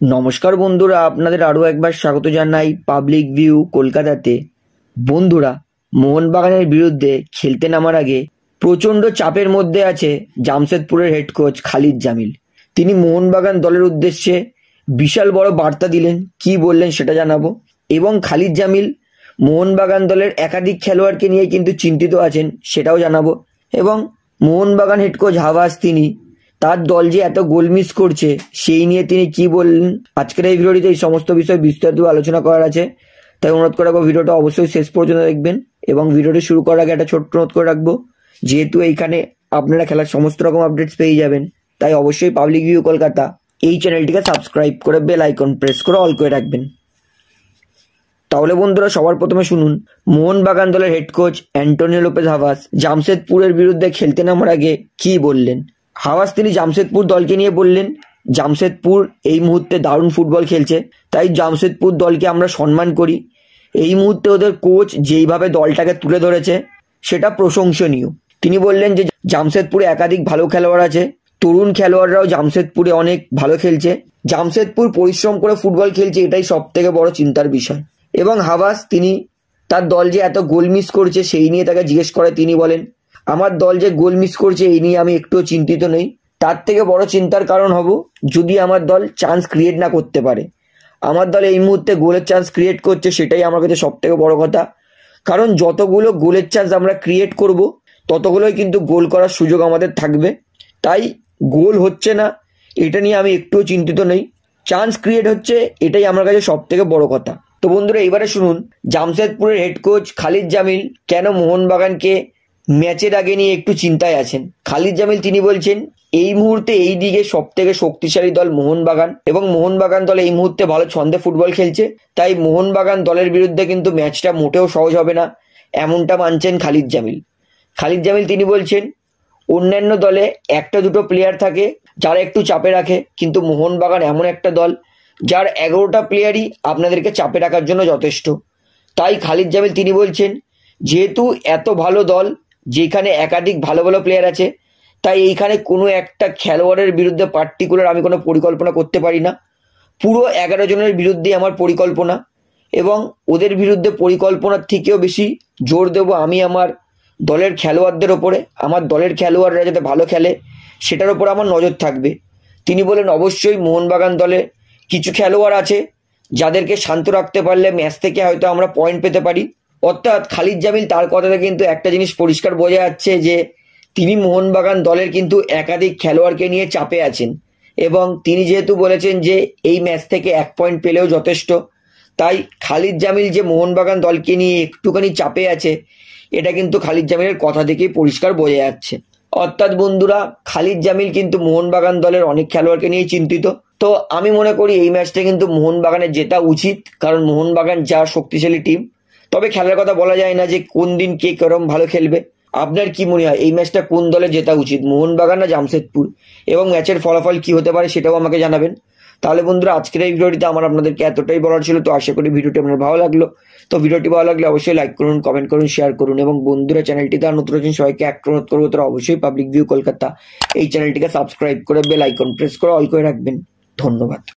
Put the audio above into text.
নমস্কার বন্ধুরা, আপনাদের আরও একবার স্বাগত জানাই পাবলিক ভিউ কলকাতাতে। বন্ধুরা, মোহনবাগানের বিরুদ্ধে খেলতে নামার আগে প্রচণ্ড চাপের মধ্যে আছে জামশেদপুরের হেড কোচ খালিদ জামিল। তিনি মোহনবাগান দলের উদ্দেশ্যে বিশাল বড় বার্তা দিলেন, কি বললেন সেটা জানাবো। এবং খালিদ জামিল মোহনবাগান দলের একাধিক খেলোয়াড়কে নিয়ে কিন্তু চিন্তিত আছেন, সেটাও জানাবো। এবং মোহনবাগান হেড কোচ হাবাস, তিনি তার দল যে এত গোল মিস করছে সেই নিয়ে তিনি কি বললেন, আজকের এই ভিডিওটিতে এই সমস্ত বিষয় বিস্তারিত আলোচনা করার আছে। তাই অনুরোধ করে রাখবো ভিডিওটা অবশ্যই শেষ পর্যন্ত দেখবেন। এবং ভিডিওটি শুরু করার আগে একটা ছোট্ট অনুরোধ করে রাখবো, যেহেতু এইখানে আপনারা খেলার সমস্ত রকম আপডেটস পেয়ে যাবেন, তাই অবশ্যই পাবলিক ভিউ কলকাতা এই চ্যানেলটিকে সাবস্ক্রাইব করে বেল আইকন প্রেস করে অল করে রাখবেন। তাহলে বন্ধুরা, সবার প্রথমে শুনুন মোহনবাগান দলের head coach Antonio Lopez Habas জামশেদপুরের বিরুদ্ধে খেলতে নামার আগে কি বললেন। হাবাস তিনি জামশেদপুর দলকে নিয়ে বললেন, জামশেদপুর এই মুহূর্তে দারুণ ফুটবল খেলছে, তাই জামশেদপুর দলকে আমরা সম্মান করি। এই মুহূর্তে ওদের কোচ যেইভাবে দলটাকে তুলে ধরেছে সেটা প্রশংসনীয়। তিনি বললেন যে জামশেদপুরে একাধিক ভালো খেলোয়াড় আছে, তরুণ খেলোয়াড়রাও জামশেদপুরে অনেক ভালো খেলছে। জামশেদপুর পরিশ্রম করে ফুটবল খেলছে, এটাই সব থেকে বড় চিন্তার বিষয়। এবং হাবাস তিনি তার দল যে এত গোল মিস করছে সেই নিয়ে তাকে জিজ্ঞেস করে, তিনি বলেন, আমার দল যে গোল মিস করছে এই নিয়ে আমি একটুও চিন্তিত নই। তার থেকে বড় চিন্তার কারণ হব যদি আমার দল চান্স ক্রিয়েট না করতে পারে। আমার দল এই মুহূর্তে গোলের চান্স ক্রিয়েট করছে, সেটাই আমার কাছে সব থেকে বড় কথা। কারণ যতগুলো গোলের চান্স আমরা ক্রিয়েট করব ততগুলোই কিন্তু গোল করার সুযোগ আমাদের থাকবে। তাই গোল হচ্ছে না এটা নিয়ে আমি একটুও চিন্তিত নই, চান্স ক্রিয়েট হচ্ছে, এটাই আমার কাছে সব থেকে বড় কথা। তো বন্ধুরা, এবারে শুনুন জামশেদপুরের হেড কোচ খালিদ জামিল কেন মোহনবাগানকে ম্যাচের আগে নিয়ে একটু চিন্তায় আছেন। খালিদ জামিল তিনি বলছেন, এই মুহূর্তে এই দিকে সব থেকে শক্তিশালী দল মোহনবাগান, এবং মোহনবাগান দল এই মুহূর্তে ভালো ছন্দে ফুটবল খেলছে। তাই মোহনবাগান দলের বিরুদ্ধে কিন্তু ম্যাচটা মোটেও সহজ হবে না, এমনটা মানছেন খালিদ জামিল। খালিদ জামিল তিনি বলছেন, অন্যান্য দলে একটা দুটো প্লেয়ার থাকে যারা একটু চাপে রাখে, কিন্তু মোহনবাগান এমন একটা দল যার 11টা প্লেয়ারই আপনাদেরকে চাপে রাখার জন্য যথেষ্ট। তাই খালিদ জামিল তিনি বলছেন, যেহেতু এত ভালো দল যেখানে একাধিক ভালো ভালো প্লেয়ার আছে, তাই এইখানে কোনো একটা খেলোয়াড়ের বিরুদ্ধে পার্টিকুলার আমি কোনো পরিকল্পনা করতে পারি না। পুরো 11 জনের বিরুদ্ধে আমার পরিকল্পনা, এবং ওদের বিরুদ্ধে পরিকল্পনার থেকেও বেশি জোর দেব আমি আমার দলের খেলোয়াড়দের ওপরে। আমার দলের খেলোয়াড়রা যাতে ভালো খেলে সেটার ওপর আমার নজর থাকবে। তিনি বলেন, অবশ্যই মোহনবাগান দলে কিছু খেলোয়াড় আছে যাদেরকে শান্ত রাখতে পারলে ম্যাচ থেকে হয়তো আমরা পয়েন্ট পেতে পারি। অর্থাৎ খালিদ জামিল তার কথাতে কিন্তু একটা জিনিস পরিষ্কার বোঝা যাচ্ছে যে তিনি মোহনবাগান দলের কিন্তু একাধিক খেলোয়াড়কে নিয়ে চাপে আছেন, এবং তিনি যেহেতু বলেছেন যে এই ম্যাচ থেকে 1 পয়েন্ট পেলেও যথেষ্ট, তাই খালিদ জামিল যে মোহনবাগান দলকে নিয়ে একটুখানি চাপে আছে এটা কিন্তু খালিদ জামিলের কথা থেকেই পরিষ্কার বোঝা যাচ্ছে। অর্থাৎ বন্ধুরা, খালিদ জামিল কিন্তু মোহনবাগান দলের অনেক খেলোয়াড়কে নিয়ে চিন্তিত। তো আমি মনে করি এই ম্যাচটা কিন্তু মোহনবাগানের জেতা উচিত, কারণ মোহনবাগান যা শক্তিশালী টিম। তবে খেলার কথা বলা যায় না যে কোন দিন কে কেরম ভালো খেলবে। আপনার কি মনে হয় এই ম্যাচটা কোন দলে জেতা উচিত, মোহনবাগান না জামশেদপুর? এবং ম্যাচের ফলাফল কি হতে পারে সেটাও আমাকে জানাবেন। তাহলে বন্ধুরা, আজকের এই ভিডিওটিতে আমার আপনাদেরকে এতটাই বলার ছিল। তো আশা করি ভিডিওটি আপনার ভালো লাগলো। তো ভিডিওটি ভালো লাগলে অবশ্যই লাইক করুন, কমেন্ট করুন, শেয়ার করুন। এবং বন্ধুরা, চ্যানেলটিতে আর নতুন আছেন সবাইকে একটা অনুরোধ করবো, তারা অবশ্যই পাবলিক ভিউ কলকাতা এই চ্যানেলটিকে সাবস্ক্রাইব করে বেল আইকন প্রেস করে অল করে রাখবেন। ধন্যবাদ।